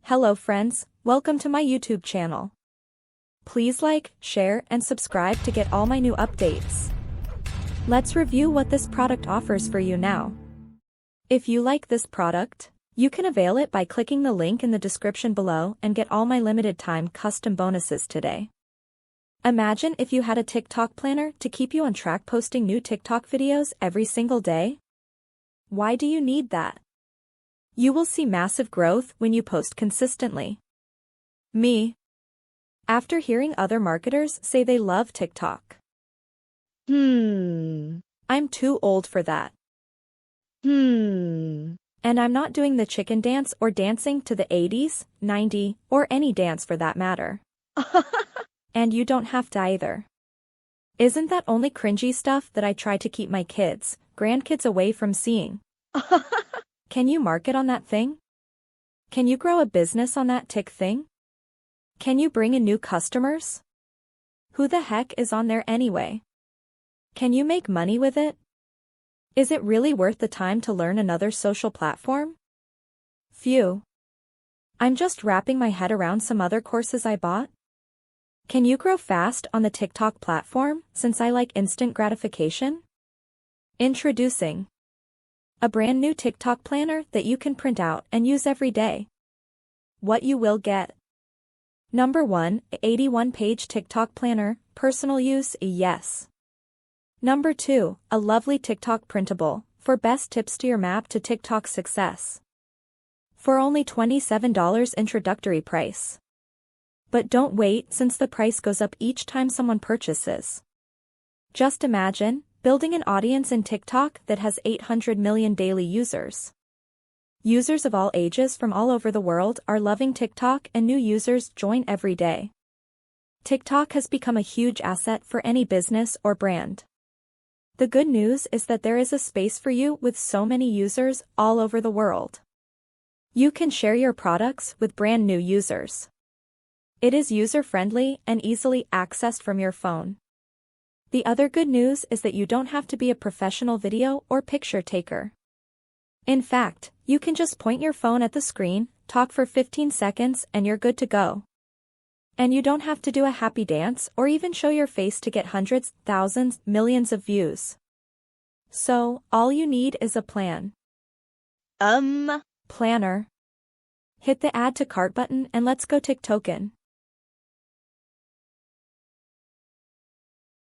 Hello friends, welcome to my YouTube channel. Please like, share, and subscribe to get all my new updates. Let's review what this product offers for you now. If you like this product, you can avail it by clicking the link in the description below and get all my limited time custom bonuses today. Imagine if you had a TikTok planner to keep you on track posting new TikTok videos every single day. Why do you need that? You will see massive growth when you post consistently. Me. After hearing other marketers say they love TikTok. I'm too old for that. And I'm not doing the chicken dance or dancing to the 80s, 90s, or any dance for that matter. And you don't have to either. Isn't that only cringy stuff that I try to keep my kids, grandkids away from seeing? Can you market on that thing? Can you grow a business on that tick thing? Can you bring in new customers? Who the heck is on there anyway? Can you make money with it? Is it really worth the time to learn another social platform? Phew. I'm just wrapping my head around some other courses I bought. Can you grow fast on the TikTok platform since I like instant gratification? Introducing a brand new TikTok planner that you can print out and use every day. What you will get. Number 1, 81-page TikTok planner, personal use, yes. Number 2, a lovely TikTok printable, for best tips to your map to TikTok success. For only $27 introductory price. But don't wait since the price goes up each time someone purchases. Just imagine building an audience in TikTok that has 800 million daily users. Users of all ages from all over the world are loving TikTok and new users join every day. TikTok has become a huge asset for any business or brand. The good news is that there is a space for you with so many users all over the world. You can share your products with brand new users. It is user-friendly and easily accessed from your phone. The other good news is that you don't have to be a professional video or picture taker. In fact, you can just point your phone at the screen, talk for 15 seconds, and you're good to go. And you don't have to do a happy dance or even show your face to get hundreds, thousands, millions of views. So, all you need is a plan. Planner. Hit the add to cart button and let's go TikTokin'.